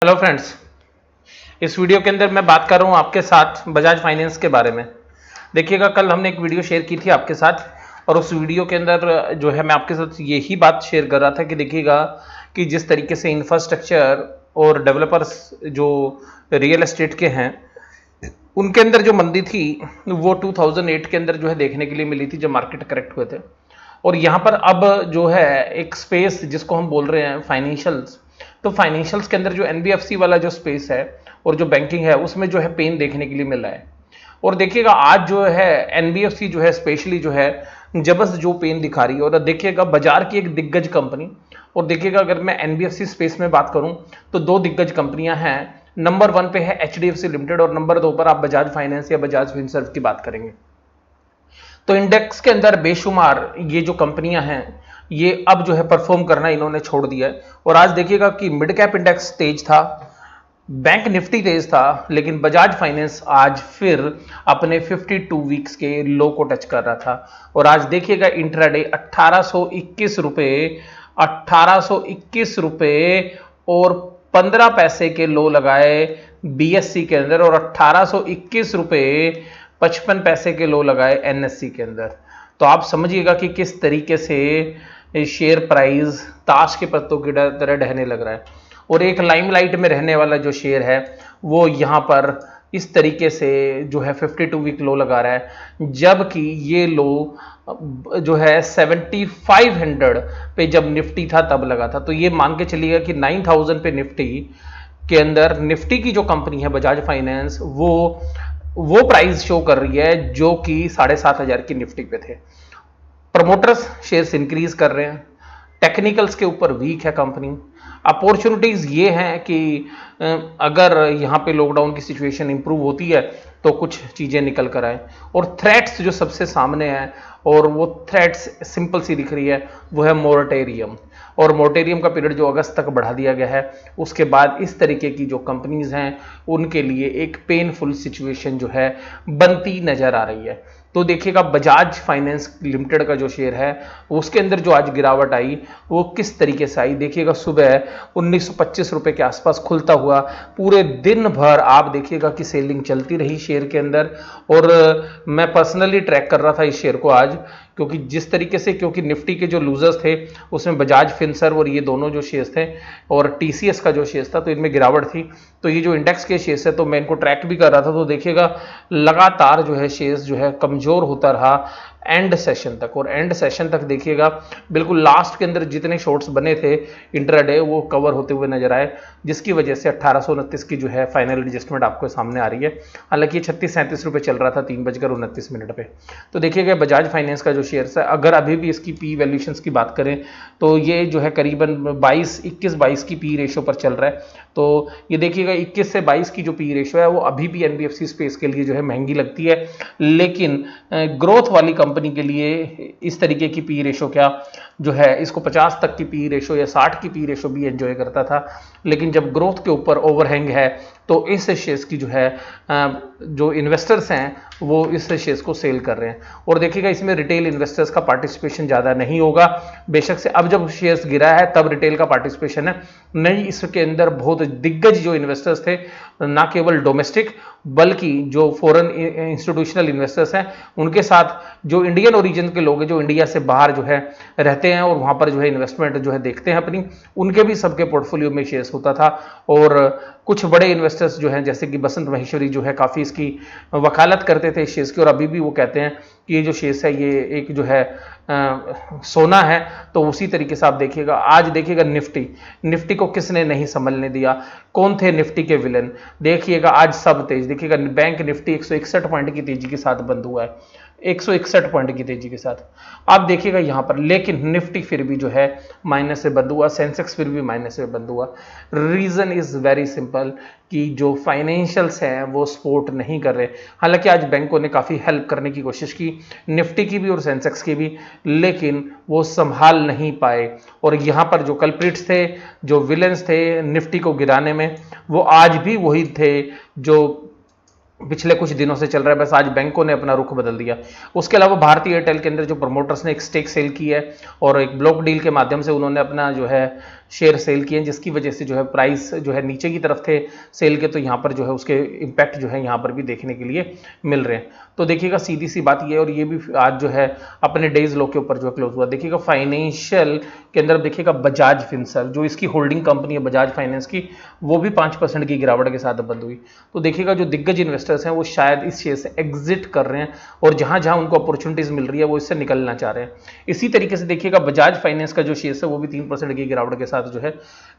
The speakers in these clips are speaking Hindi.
Hello friends. इस वीडियो के अंदर मैं बात कर रहा हूं आपके साथ बजाज फाइनेंस के बारे में। देखिएगा, कल हमने एक वीडियो शेयर की थी आपके साथ और उस वीडियो के अंदर जो है मैं आपके साथ यही बात शेयर कर रहा था कि देखिएगा कि जिस तरीके से इंफ्रास्ट्रक्चर और डेवलपर्स जो रियल एस्टेट के हैं उनके अंदर जो मंदी थी वो 2008 के अंदर जो है देखने के लिए मिली थी जब मार्केट करेक्ट हुए थे। और यहाँ पर अब जो है एक स्पेस जिसको हम बोल रहे हैं फाइनेंशियल्स, तो फाइनेंशियल्स के अंदर जो एनबीएफसी वाला जो स्पेस है और जो बैंकिंग है उसमें जो है पेन देखने के लिए मिल रहा है। और देखिएगा आज जो है एनबीएफसी जो है स्पेशली जो है जबरदस्त जो पेन दिखा रही है। और देखिएगा बाजार की एक दिग्गज कंपनी, और देखिएगा अगर मैं एनबीएफसी स्पेस में बात करूं तो दो दिग्गज कंपनियां हैं। नंबर 1 पे है एचडीएफसी लिमिटेड और नंबर 2 पर आप बजाज फाइनेंस या बजाज फिनसर्व की बात करेंगे। तो इंडेक्स के अंदर बेशुमार ये जो कंपनियां हैं ये अब जो है परफॉर्म करना इन्होंने छोड़ दिया है। और आज देखिएगा कि मिड कैप इंडेक्स तेज था, बैंक निफ्टी तेज था, लेकिन बजाज फाइनेंस आज फिर अपने 52 वीक्स के लो को टच कर रहा था। और आज देखिएगा इंट्राडे 1821 रुपए और 15 पैसे के लो लगाए बीएससी के अंदर और 1821 रुपए 55 पैसे के लो लगाए एनएससी के अंदर। तो आप समझिएगा कि किस तरीके से शेयर प्राइस ताश के पत्तों की तरह ढहने लग रहा है। और एक लाइमलाइट में रहने वाला जो शेयर है वो यहां पर इस तरीके से जो है 52 वीक लो लगा रहा है, जबकि ये लो जो है 7500 पे जब निफ्टी था तब लगा था। तो ये मान के चलिएगा कि 9000 पे निफ्टी के अंदर निफ्टी की जो कंपनी है बजाज फाइनेंस वो प्राइस शो कर रही है जो कि 7500 की निफ्टी पे थे। प्रमोटर्स शेयर्स इंक्रीज कर रहे हैं, टेक्निकल्स के ऊपर वीक है कंपनी। अपॉर्चुनिटीज ये हैं कि अगर यहाँ पे लॉकडाउन की सिचुएशन इंप्रूव होती है तो कुछ चीजें निकल कर आए। और थ्रेट्स जो सबसे सामने है और वो थ्रेट्स सिंपल सी दिख रही है वो है मोरेटोरियम। और मोरेटोरियम का पीरियड जो अगस्त तक बढ़ा दिया गया है, उसके बाद इस तरीके की जो कंपनीज हैं उनके लिए एक पेनफुल सिचुएशन जो है बनती नजर आ रही है। तो देखिएगा बजाज फाइनेंस लिमिटेड का जो शेयर है उसके अंदर जो आज गिरावट आई वो किस तरीके से आई। देखिएगा सुबह 1925 रुपए के आसपास खुलता हुआ पूरे दिन भर आप देखिएगा कि सेलिंग चलती रही शेयर के अंदर। और मैं पर्सनली ट्रैक कर रहा था इस शेयर को आज, क्योंकि जिस तरीके से क्योंकि निफ्टी के जो लूजर्स थे उसमें बजाज फिनसर्व और ये दोनों जो शेयर्स थे और टीसीएस का जो शेयर्स था तो इनमें गिरावट थी। तो ये जो इंडेक्स के शेयर्स है तो मैं इनको ट्रैक भी कर रहा था। तो देखिएगा लगातार जो है शेयर्स जो है कमजोर होता रहा एंड सेशन तक। और एंड सेशन तक देखिएगा बिल्कुल लास्ट के अंदर जितने शॉर्ट्स बने थे इंट्राडे वो कवर होते हुए नजर आए, जिसकी वजह से 1829 की जो है फाइनल एडजस्टमेंट आपको सामने आ रही है। हालांकि ये 36-37 रुपए चल रहा था 3:29 पे। तो देखिएगा बजाज फाइनेंस का जो शेयर है अगर अभी भी इसकी पी वैल्यूएशंस की बात करें तो ये जो है करीबन 21-22 की पी रेशो पर चल रहा है। तो ये देखिएगा 21 से 22 की जो पी रेशो है वो अभी भी एनबीएफसी स्पेस के लिए जो है महंगी लगती है, लेकिन ग्रोथ वाली कंपनी के लिए इस तरीके की पी रेशो क्या जो है इसको 50 तक की पी रेशो या 60 की पी रेशो भी एंजॉय करता था। लेकिन जब ग्रोथ के ऊपर ओवरहैंग है तो इस शेयर्स की जो है जो इन्वेस्टर्स हैं वो इस शेयर्स को सेल कर रहे हैं। और देखिएगा इसमें रिटेल इन्वेस्टर्स का पार्टिसिपेशन ज़्यादा नहीं होगा, बेशक से अब जब शेयर्स गिरा है तब रिटेल का पार्टिसिपेशन है नहीं। इसके अंदर बहुत दिग्गज जो इन्वेस्टर्स थे, ना केवल डोमेस्टिक बल्कि जो फॉरेन इंस्टीट्यूशनल इन्वेस्टर्स हैं उनके साथ जो इंडियन ओरिजिन के लोग हैं जो इंडिया से बाहर जो है रहते हैं और वहां पर जो है इन्वेस्टमेंट जो है देखते हैं अपनी, उनके भी सबके पोर्टफोलियो में शेयर्स होता था। और कुछ बड़े इन्वेस्टर्स जो हैं जैसे कि बसंत महेश्वरी जो है काफ़ी इसकी वकालत करते थे इस शेयर्स की और अभी भी वो कहते हैं कि ये जो शेयर्स है ये एक जो है सोना है। तो उसी तरीके से आप देखिएगा आज देखिएगा निफ्टी को किसने नहीं संभलने दिया, कौन थे निफ्टी के विलन। देखिएगा आज सब तेज, देखिएगा बैंक निफ्टी 161 पॉइंट की तेजी के साथ बंद हुआ है, 161 पॉइंट की तेजी के साथ आप देखिएगा यहां पर। लेकिन निफ्टी फिर भी जो है माइनस से बंद हुआ, सेंसेक्स फिर भी माइनस से बंद हुआ। रीजन इज वेरी सिंपल कि जो फाइनेंशियल्स हैं वो सपोर्ट नहीं कर रहे। हालांकि आज बैंकों ने काफी हेल्प करने की कोशिश की निफ्टी की भी और सेंसेक्स की भी, लेकिन वो संभाल नहीं पाए। और यहां पर जो कल्प्रिट्स थे, जो विलेंस थे निफ्टी को गिराने में, वो आज भी वही थे जो पिछले कुछ दिनों से चल रहा है, बस आज बैंकों ने अपना रुख बदल दिया। उसके अलावा भारतीय एयरटेल के अंदर जो प्रमोटर्स ने एक स्टेक सेल की है और एक ब्लॉक डील के माध्यम से उन्होंने अपना जो है शेयर सेल किए हैं, जिसकी वजह से जो है प्राइस जो है नीचे की तरफ थे सेल के, तो यहाँ पर जो है उसके इम्पैक्ट जो है यहाँ पर भी देखने के लिए मिल रहे हैं। तो देखिएगा सीधी सी बात ये, और ये भी आज जो है अपने डेज लो के ऊपर जो है क्लोज हुआ। देखिएगा फाइनेंशियल के अंदर देखिएगा बजाज फिनसर्व जो इसकी होल्डिंग कंपनी है बजाज फाइनेंस की, वो भी 5% की गिरावट के साथ बंद हुई। तो देखिएगा जो दिग्गज इन्वेस्टर्स हैं वो शायद इस शेयर से एग्जिट कर रहे हैं, और जहां जहां उनको अपॉर्चुनिटीज मिल रही है वो इससे निकलना चाह रहे हैं। इसी तरीके से देखिएगा बजाज फाइनेंस का जो शेयर है वो भी 3% की गिरावट के साथ जो है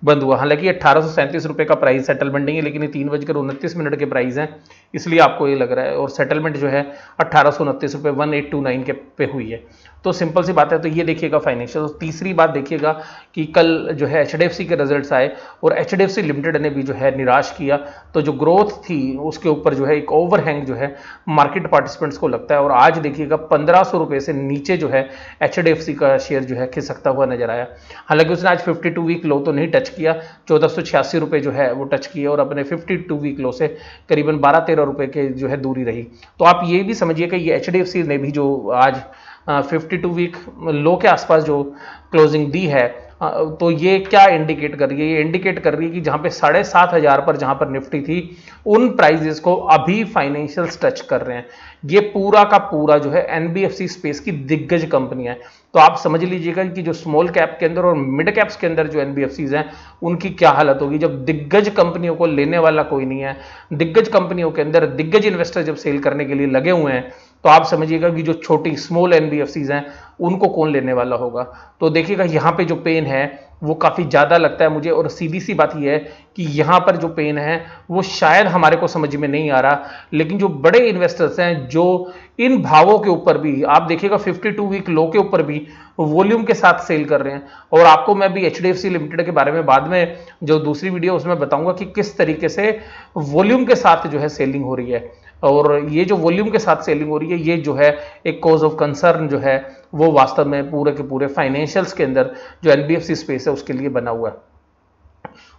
बंद हुआ। हालांकि 1837 रुपए का प्राइस सेटलमेंट नहीं है, लेकिन ये 3:29 के प्राइस है, इसलिए आपको ये लग रहा है। और सेटलमेंट जो है 1829 रुपए 1829 के पे हुई है। तो सिंपल सी बात है। तो ये देखिएगा फाइनेंशियल। तो तीसरी बात देखिएगा कि कल जो है एचडीएफसी के रिजल्ट्स आए, और एचडीएफसी लिमिटेड ने भी जो है निराश किया। तो जो ग्रोथ थी उसके ऊपर जो है एक ओवरहैंग जो है मार्केट पार्टिसिपेंट्स को लगता है, और आज देखिएगा 1500 रुपए से नीचे जो है एचडीएफसी का शेयर जो है खिसकता हुआ नजर आया। हालांकि उसने आज 52 वीक लो तो नहीं टच किया, 1486 रुपए जो है वो टच किया, और अपने 52 वीक लो से करीबन 12-13 रुपए के जो है दूरी रही। तो आप ये भी समझिए कि ये एचडीएफसी ने भी जो आज 52 वीक लो के आसपास जो क्लोजिंग दी है, तो ये क्या इंडिकेट कर रही है? ये इंडिकेट कर रही है कि जहां पे 7,500 पर जहां पर निफ्टी थी, उन प्राइजेस को अभी फाइनेंशियल्स टच कर रहे हैं। ये पूरा का पूरा जो है एनबीएफसी स्पेस की दिग्गज कंपनी है। तो आप समझ लीजिएगा कि जो स्मॉल कैप के अंदर और मिड कैप्स के अंदर जो एनबीएफसीज हैं उनकी क्या हालत होगी जब दिग्गज कंपनियों को लेने वाला कोई नहीं है। दिग्गज कंपनियों के अंदर दिग्गज इन्वेस्टर जब सेल करने के लिए लगे हुए हैं, तो आप समझिएगा कि जो छोटी स्मॉल एनबीएफसीज हैं उनको कौन लेने वाला होगा। तो देखिएगा यहाँ पे जो पेन है वो काफी ज्यादा लगता है मुझे, और सीधी सी बात यह है कि यहाँ पर जो पेन है वो शायद हमारे को समझ में नहीं आ रहा, लेकिन जो बड़े इन्वेस्टर्स हैं जो इन भावों के ऊपर भी आप देखिएगा 52 वीक लो के ऊपर भी वॉल्यूम के साथ सेल कर रहे हैं। और आपको मैं भी एचडीएफसी लिमिटेड के बारे में बाद में जो दूसरी वीडियो उसमें बताऊंगा कि किस तरीके से वॉल्यूम के साथ जो है सेलिंग हो रही है, और ये जो वॉल्यूम के साथ सेलिंग हो रही है ये जो है एक कॉज ऑफ कंसर्न जो है वो वास्तव में पूरे के पूरे फाइनेंशियल्स के अंदर जो एनबीएफसी स्पेस है उसके लिए बना हुआ है।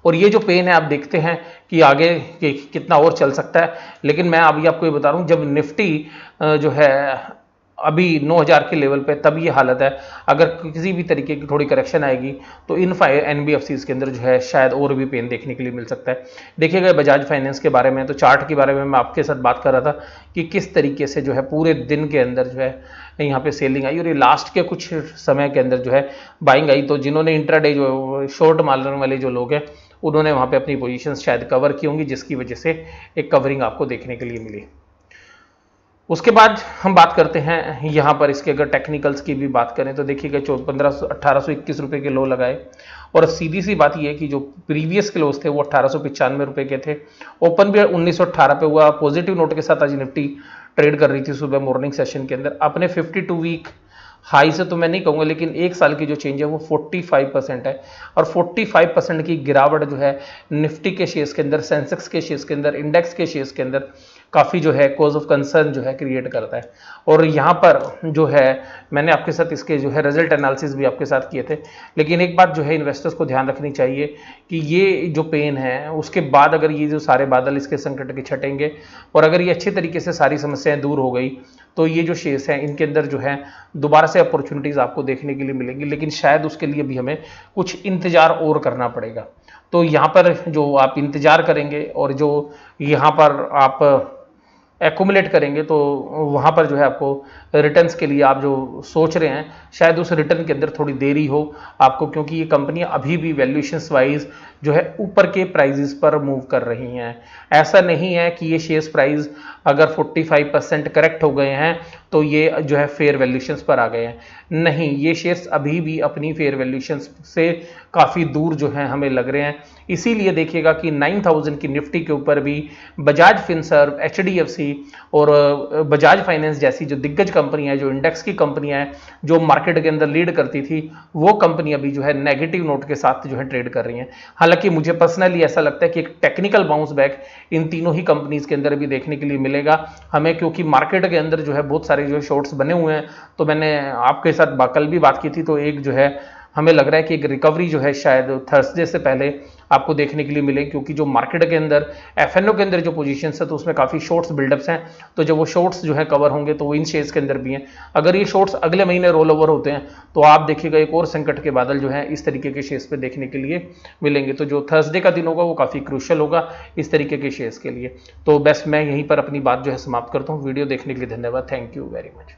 और ये जो पेन है आप देखते हैं कि आगे कितना और चल सकता है। लेकिन मैं अभी आपको ये बता रहा हूं, जब निफ्टी जो है अभी 9000 के लेवल पे तब ये हालत है। अगर किसी भी तरीके की थोड़ी करेक्शन आएगी तो इन एनबीएफसीज के अंदर जो है शायद और भी पेन देखने के लिए मिल सकता है। देखिएगा बजाज फाइनेंस के बारे में, तो चार्ट के बारे में मैं आपके साथ बात कर रहा था कि किस तरीके से जो है पूरे दिन के अंदर जो है यहाँ पे सेलिंग आई, और ये लास्ट के कुछ समय के अंदर जो है बाइंग आई। तो जिन्होंने इंट्राडे जो शॉर्ट मारने वाले जो लोग हैं उन्होंने वहाँ पे अपनी पोजीशन शायद कवर की होंगी, जिसकी वजह से एक कवरिंग आपको देखने के लिए मिली। उसके बाद हम बात करते हैं यहाँ पर इसके, अगर टेक्निकल्स की भी बात करें तो देखिएगा 1821 रुपए के लो लगाए, और सीधी सी बात यह है कि जो प्रीवियस क्लोज थे वो 1895 रुपए के थे। ओपन भी 1918 पे हुआ। पॉजिटिव नोट के साथ आज निफ्टी ट्रेड कर रही थी सुबह मॉर्निंग सेशन के अंदर। अपने 52 वीक हाई से तो मैं नहीं कहूंगा, लेकिन एक साल की जो चेंज है वो 45% है, और 45% की गिरावट जो है निफ्टी के शेयर्स के अंदर, सेंसेक्स के शेयर्स के अंदर, इंडेक्स के शेयर्स के अंदर काफ़ी जो है कॉज ऑफ कंसर्न जो है क्रिएट करता है। और यहाँ पर जो है मैंने आपके साथ इसके जो है रिजल्ट एनालिसिस भी आपके साथ किए थे, लेकिन एक बात जो है इन्वेस्टर्स को ध्यान रखनी चाहिए कि ये जो पेन है उसके बाद अगर ये जो सारे बादल इसके संकट के छटेंगे और अगर ये अच्छे तरीके से सारी समस्याएं दूर हो गई, तो ये जो शेयर्स हैं इनके अंदर जो है दोबारा से अपॉर्चुनिटीज आपको देखने के लिए मिलेंगी, लेकिन शायद उसके लिए भी हमें कुछ इंतजार और करना पड़ेगा। तो यहाँ पर जो आप इंतजार करेंगे और जो यहाँ पर आप एक्यूमुलेट करेंगे, तो वहाँ पर जो है आपको रिटर्न्स के लिए आप जो सोच रहे हैं शायद उस रिटर्न के अंदर थोड़ी देरी हो आपको, क्योंकि ये कंपनियां अभी भी वैल्यूएशंस वाइज जो है ऊपर के प्राइजेस पर मूव कर रही हैं। ऐसा नहीं है कि ये शेयर्स प्राइस अगर 45% करेक्ट हो गए हैं तो ये जो है फेयर वैल्यूएशंस पर आ गए हैं। नहीं, ये शेयर्स अभी भी अपनी फेयर वैल्यूएशंस से काफ़ी दूर जो है हमें लग रहे हैं। इसीलिए देखिएगा कि 9000 की निफ्टी के ऊपर भी बजाज फिनसर्व, एचडीएफसी और बजाज फाइनेंस जैसी जो दिग्गज कंपनियां हैं, जो इंडेक्स की कंपनियां हैं, जो मार्केट के अंदर लीड करती थी, वो कंपनियां भी जो है नेगेटिव नोट के साथ जो है ट्रेड कर रही हैं। हालांकि मुझे पर्सनली ऐसा लगता है कि एक टेक्निकल बाउंस बैक इन तीनों ही कंपनीज के अंदर भी देखने के लिए मिलेगा हमें, क्योंकि मार्केट के अंदर जो है बहुत सारे जो शॉर्ट्स बने हुए हैं। तो मैंने आपके साथ कल भी बात की थी, तो एक जो है हमें लग रहा है कि एक रिकवरी जो है शायद थर्सडे से पहले आपको देखने के लिए मिले, क्योंकि जो मार्केट के अंदर एफएनओ के अंदर जो पोजीशन है तो उसमें काफ़ी शॉर्ट्स बिल्डअप्स हैं। तो जब वो शॉर्ट्स जो है कवर होंगे तो वो इन शेयर्स के अंदर भी हैं। अगर ये शॉर्ट्स अगले महीने रोल ओवर होते हैं तो आप देखिएगा एक और संकट के बादल जो है इस तरीके के शेयर्स पे देखने के लिए मिलेंगे। तो जो थर्सडे का दिन होगा वो काफ़ी क्रूशियल होगा इस तरीके के शेयर्स के लिए। तो बस मैं यहीं पर अपनी बात जो है समाप्त करता हूँ। वीडियो देखने के लिए धन्यवाद। Thank you very much.